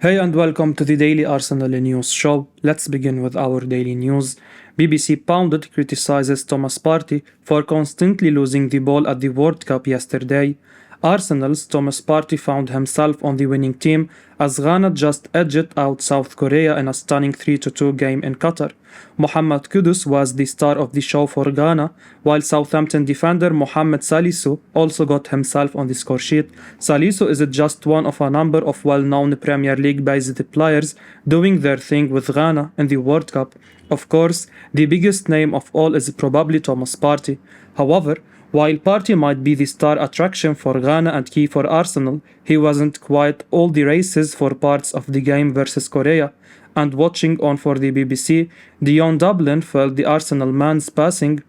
Hey and welcome to the Daily Arsenal News Show. Let's begin with our daily news. BBC Pundit criticises Thomas Partey for constantly losing the ball at the World Cup yesterday. Arsenal's Thomas Partey found himself on the winning team as Ghana just edged out South Korea in a stunning 3-2 game in Qatar. Mohamed Kudus was the star of the show for Ghana, while Southampton defender Mohamed Salisu also got himself on the score sheet. Salisu is just one of a number of well-known Premier League-based players doing their thing with Ghana in the World Cup. Of course, the biggest name of all is probably Thomas Partey. However, while Partey might be the star attraction for Ghana and key for Arsenal, he wasn't quite all the races for parts of the game versus Korea. And watching on for the BBC, Dion Dublin felt the Arsenal man's passing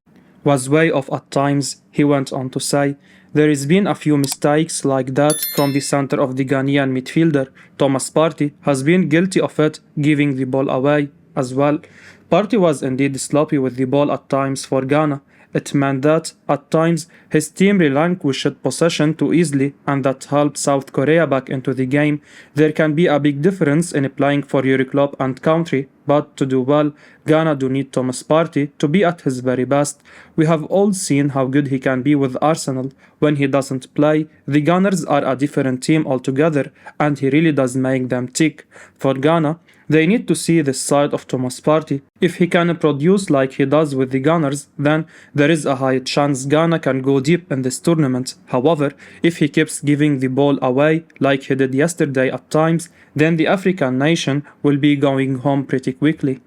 was way off at times. He went on to say, "There has been a few mistakes like that from the center of the Ghanaian midfielder. Thomas Partey has been guilty of it, giving the ball away as well." Partey was indeed sloppy with the ball at times for Ghana. It meant that, at times, his team relinquished possession too easily, and that helped South Korea back into the game. There can be a big difference in playing for your club and country, but to do well, Ghana do need Thomas Partey to be at his very best. We have all seen how good he can be with Arsenal. When he doesn't play, the Gunners are a different team altogether, and he really does make them tick. For Ghana, they need to see this side of Thomas Partey. If he can produce like he does with the Gunners, then there is a high chance Ghana can go deep in this tournament. However, if he keeps giving the ball away like he did yesterday at times, then the African nation will be going home pretty quickly.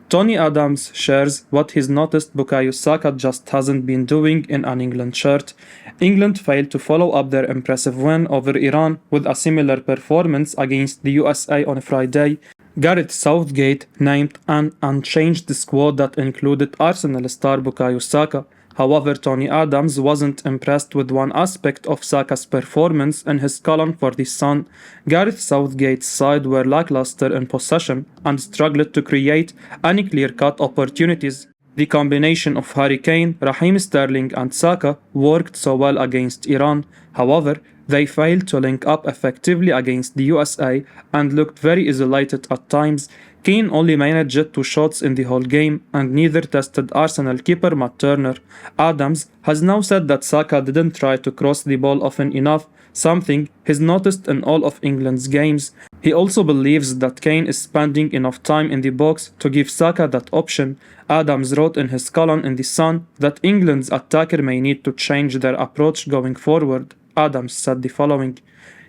Tony Adams shares what he's noticed Bukayo Saka just hasn't been doing in an England shirt. England failed to follow up their impressive win over Iran with a similar performance against the USA on Friday. Gareth Southgate named an unchanged squad that included Arsenal star Bukayo Saka. However, Tony Adams wasn't impressed with one aspect of Saka's performance in his column for The Sun. Gareth Southgate's side were lackluster in possession and struggled to create any clear-cut opportunities. The combination of Harry Kane, Raheem Sterling and Saka worked so well against Iran. However, they failed to link up effectively against the USA and looked very isolated at times. Kane only managed 2 shots in the whole game, and neither tested Arsenal keeper Matt Turner. Adams has now said that Saka didn't try to cross the ball often enough, something he's noticed in all of England's games. He also believes that Kane is spending enough time in the box to give Saka that option. Adams wrote in his column in The Sun that England's attacker may need to change their approach going forward. Adams said the following: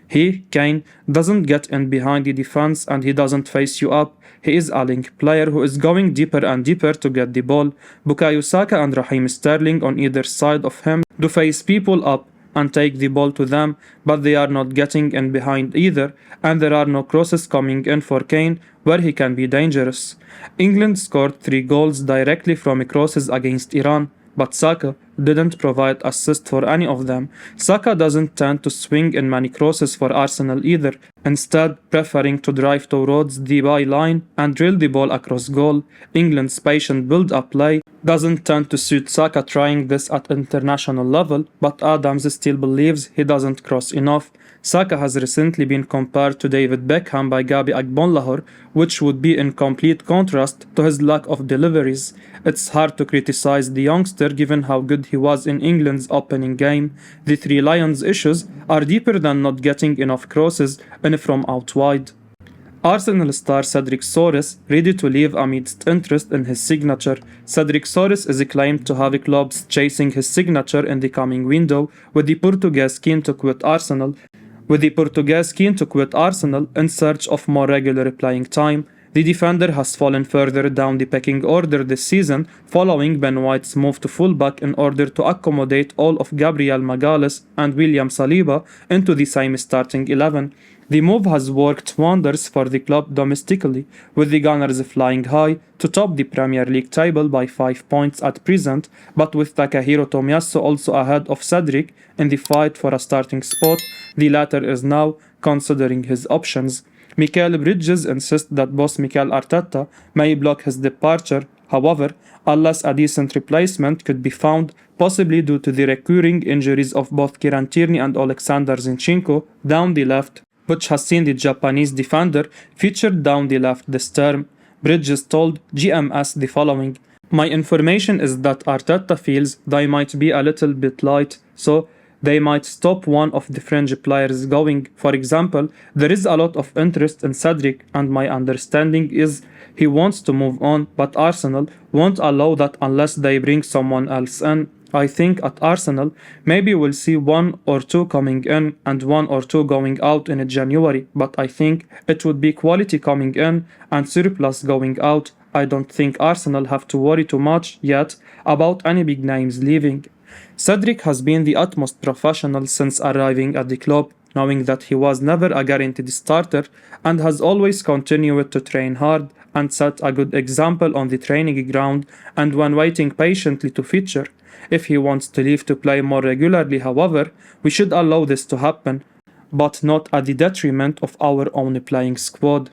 "He, Kane, doesn't get in behind the defense and he doesn't face you up. He is a link player who is going deeper and deeper to get the ball. Bukayo Saka and Raheem Sterling on either side of him do face people up and take the ball to them, but they are not getting in behind either, and there are no crosses coming in for Kane where he can be dangerous." England scored 3 goals directly from crosses against Iran, but Saka didn't provide assist for any of them. Saka doesn't tend to swing in many crosses for Arsenal either, instead preferring to drive towards the byline and drill the ball across goal. England's patient build-up play doesn't tend to suit Saka trying this at international level, but Adams still believes he doesn't cross enough. Saka has recently been compared to David Beckham by Gabi Agbonlahor, which would be in complete contrast to his lack of deliveries. It's hard to criticize the youngster given how good he was in England's opening game. The Three Lions' issues are deeper than not getting enough crosses in from out wide. Arsenal star Cedric Soares ready to leave amidst interest in his signature. Cedric Soares is claimed to have clubs chasing his signature in the coming window, with the Portuguese keen to quit Arsenal in search of more regular playing time. The defender has fallen further down the pecking order this season following Ben White's move to fullback in order to accommodate all of Gabriel Magalhaes and William Saliba into the same starting 11. The move has worked wonders for the club domestically, with the Gunners flying high to top the Premier League table by 5 points at present, but with Takahiro Tomiyasu also ahead of Cedric in the fight for a starting spot, the latter is now considering his options. Mykhaylo Bridges insists that boss Mikel Arteta may block his departure. However, unless a decent replacement could be found, possibly due to the recurring injuries of both Kieran Tierney and Alexander Zinchenko down the left, which has seen the Japanese defender featured down the left this term. Bridges told GMS the following: "My information is that Arteta feels they might be a little bit light, so they might stop one of the fringe players going. For example, there is a lot of interest in Cedric, and my understanding is he wants to move on, but Arsenal won't allow that unless they bring someone else in. I think at Arsenal, maybe we'll see one or two coming in and one or two going out in January, but I think it would be quality coming in and surplus going out. I don't think Arsenal have to worry too much yet about any big names leaving." Cedric has been the utmost professional since arriving at the club, knowing that he was never a guaranteed starter and has always continued to train hard and set a good example on the training ground and when waiting patiently to feature. If he wants to leave to play more regularly, however, we should allow this to happen, but not at the detriment of our own playing squad.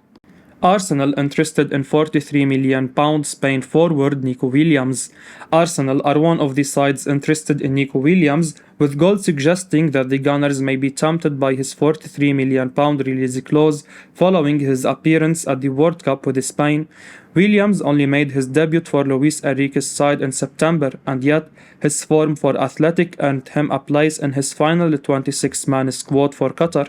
Arsenal interested in £43 million Spain forward Nico Williams. Arsenal are one of the sides interested in Nico Williams, with goals suggesting that the Gunners may be tempted by his £43 million release clause following his appearance at the World Cup with Spain. Williams only made his debut for Luis Enrique's side in September, and yet his form for Athletic earned him a place in his final 26-man squad for Qatar.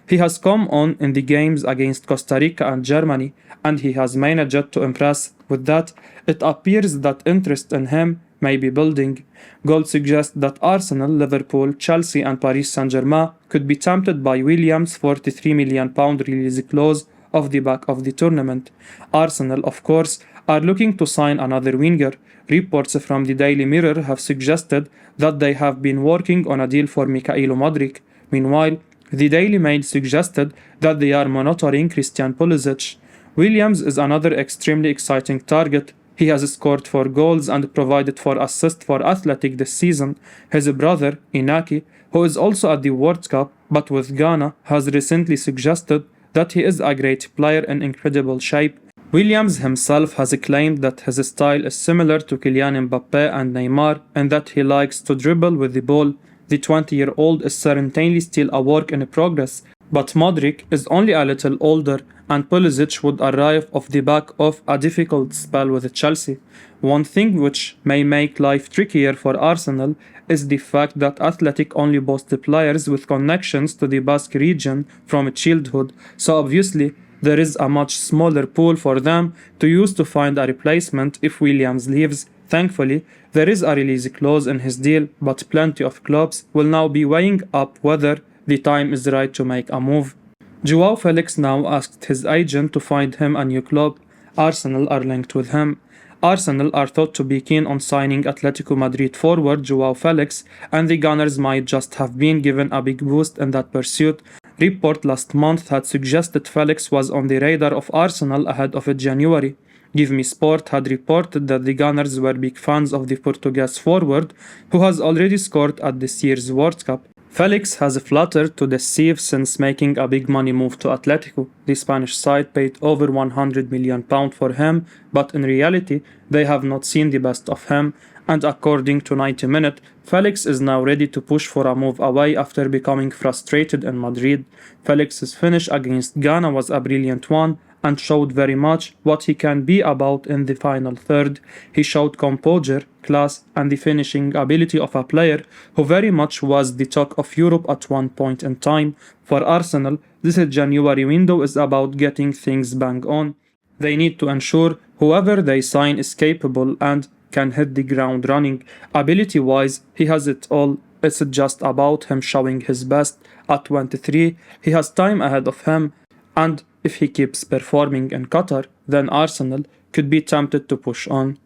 He has come on in the games against Costa Rica and Germany, and he has managed to impress. With that, it appears that interest in him may be building. Goals suggest that Arsenal, Liverpool, Chelsea and Paris Saint-Germain could be tempted by Williams' £43 million release clause off the back of the tournament. Arsenal, of course, are looking to sign another winger. Reports from the Daily Mirror have suggested that they have been working on a deal for Mykhaylo Mudryk. Meanwhile, the Daily Mail suggested that they are monitoring Christian Pulisic. Williams is another extremely exciting target. He has scored 4 goals and provided 4 assists for Athletic this season. His brother, Inaki, who is also at the World Cup but with Ghana, has recently suggested that he is a great player in incredible shape. Williams himself has claimed that his style is similar to Kylian Mbappe and Neymar and that he likes to dribble with the ball. The 20-year-old is certainly still a work in progress, but Modric is only a little older and Pulisic would arrive off the back of a difficult spell with Chelsea. One thing which may make life trickier for Arsenal is the fact that Athletic only boasts players with connections to the Basque region from childhood, so obviously there is a much smaller pool for them to use to find a replacement if Williams leaves. Thankfully, there is a release clause in his deal, but plenty of clubs will now be weighing up whether the time is right to make a move. Joao Felix now asked his agent to find him a new club. Arsenal are linked with him. Arsenal are thought to be keen on signing Atletico Madrid forward Joao Felix, and the Gunners might just have been given a big boost in that pursuit. Report last month had suggested Felix was on the radar of Arsenal ahead of January. Give Me Sport had reported that the Gunners were big fans of the Portuguese forward, who has already scored at this year's World Cup. Felix has fluttered to deceive since making a big money move to Atletico. The Spanish side paid over £100 million for him, but in reality, they have not seen the best of him, and according to 90 Minute, Felix is now ready to push for a move away after becoming frustrated in Madrid. Felix's finish against Ghana was a brilliant one, and showed very much what he can be about in the final third. He showed composure, class, and the finishing ability of a player who very much was the talk of Europe at one point in time. For Arsenal, this January window is about getting things bang on. They need to ensure whoever they sign is capable and can hit the ground running. Ability-wise, he has it all. It's just about him showing his best. At 23, he has time ahead of him, and if he keeps performing in Qatar, then Arsenal could be tempted to push on.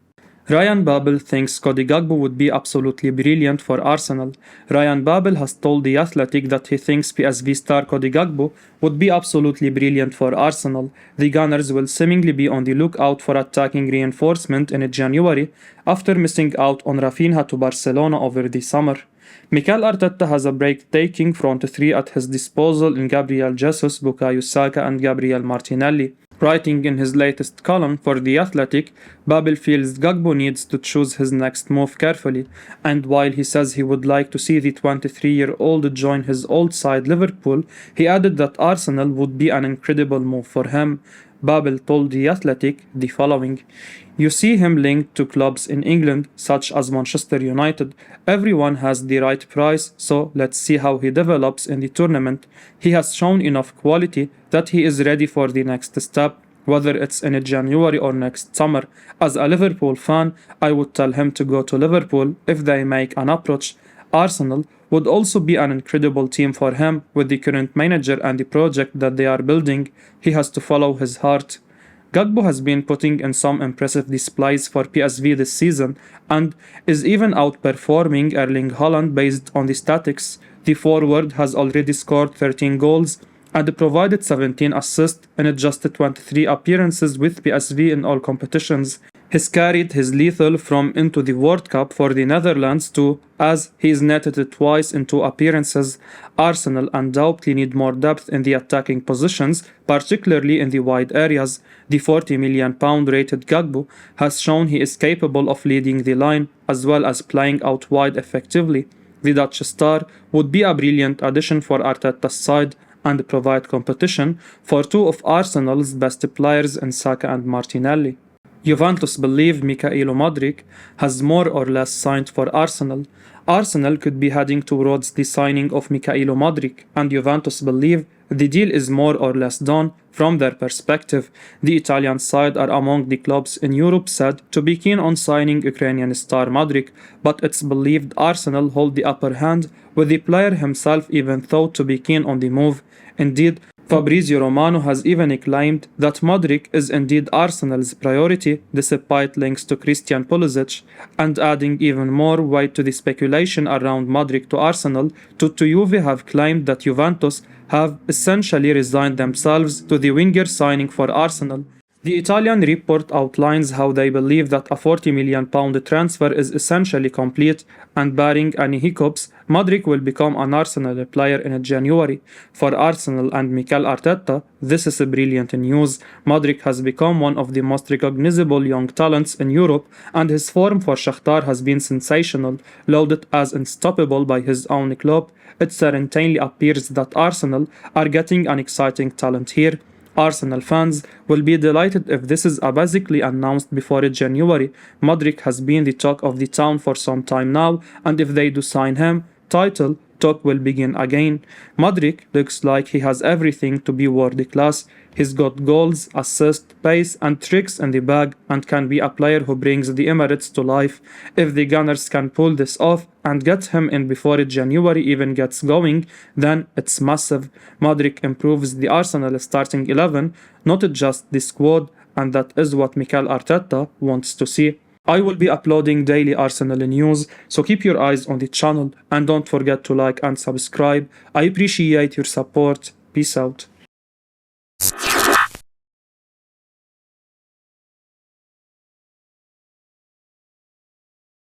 Ryan Babel thinks Cody Gakpo would be absolutely brilliant for Arsenal. Ryan Babel has told The Athletic that he thinks PSV star Cody Gakpo would be absolutely brilliant for Arsenal. The Gunners will seemingly be on the lookout for attacking reinforcement in January after missing out on Rafinha to Barcelona over the summer. Mikel Arteta has a breathtaking front three at his disposal in Gabriel Jesus, Bukayo Saka and Gabriel Martinelli. Writing in his latest column for The Athletic, Babel feels Gakpo needs to choose his next move carefully, and while he says he would like to see the 23-year-old join his old side Liverpool, he added that Arsenal would be an incredible move for him. Babel told The Athletic the following: "You see him linked to clubs in England, such as Manchester United. Everyone has the right price, so let's see how he develops in the tournament. He has shown enough quality that he is ready for the next step, whether it's in January or next summer. As a Liverpool fan, I would tell him to go to Liverpool if they make an approach. Arsenal would also be an incredible team for him with the current manager and the project that they are building. He has to follow his heart." Gakpo has been putting in some impressive displays for PSV this season and is even outperforming Erling Haaland based on the statistics. The forward has already scored 13 goals and provided 17 assists in just 23 appearances with PSV in all competitions. He's carried his lethal from into the World Cup for the Netherlands too, as he's netted twice in 2 appearances. Arsenal undoubtedly need more depth in the attacking positions, particularly in the wide areas. The £40 million rated Gakpo has shown he is capable of leading the line as well as playing out wide effectively. The Dutch star would be a brilliant addition for Arteta's side and provide competition for 2 of Arsenal's best players in Saka and Martinelli. Juventus believe Mykhaylo Mudryk has more or less signed for Arsenal. Arsenal could be heading towards the signing of Mykhaylo Mudryk, and Juventus believe the deal is more or less done from their perspective. The Italian side are among the clubs in Europe said to be keen on signing Ukrainian star Modric, but it's believed Arsenal hold the upper hand, with the player himself even thought to be keen on the move. Indeed, Fabrizio Romano has even claimed that Modric is indeed Arsenal's priority despite links to Christian Pulisic, and adding even more weight to the speculation around Modric to Arsenal, Juve have claimed that Juventus have essentially resigned themselves to the winger signing for Arsenal. The Italian report outlines how they believe that a £40 million transfer is essentially complete, and barring any hiccups, Modric will become an Arsenal player in January. For Arsenal and Mikel Arteta, this is brilliant news. Modric has become one of the most recognizable young talents in Europe, and his form for Shakhtar has been sensational. Lauded as unstoppable by his own club, it certainly appears that Arsenal are getting an exciting talent here. Arsenal fans will be delighted if this is basically announced before January. Modric has been the talk of the town for some time now, and if they do sign him, title talk will begin again. Modric looks like he has everything to be world class. He's got goals, assists, pace and tricks in the bag, and can be a player who brings the Emirates to life. If the Gunners can pull this off and get him in before January even gets going, then it's massive. Modric improves the Arsenal starting 11, not just the squad, and that is what Mikel Arteta wants to see. I will be uploading daily Arsenal news, so keep your eyes on the channel and don't forget to like and subscribe. I appreciate your support. Peace out.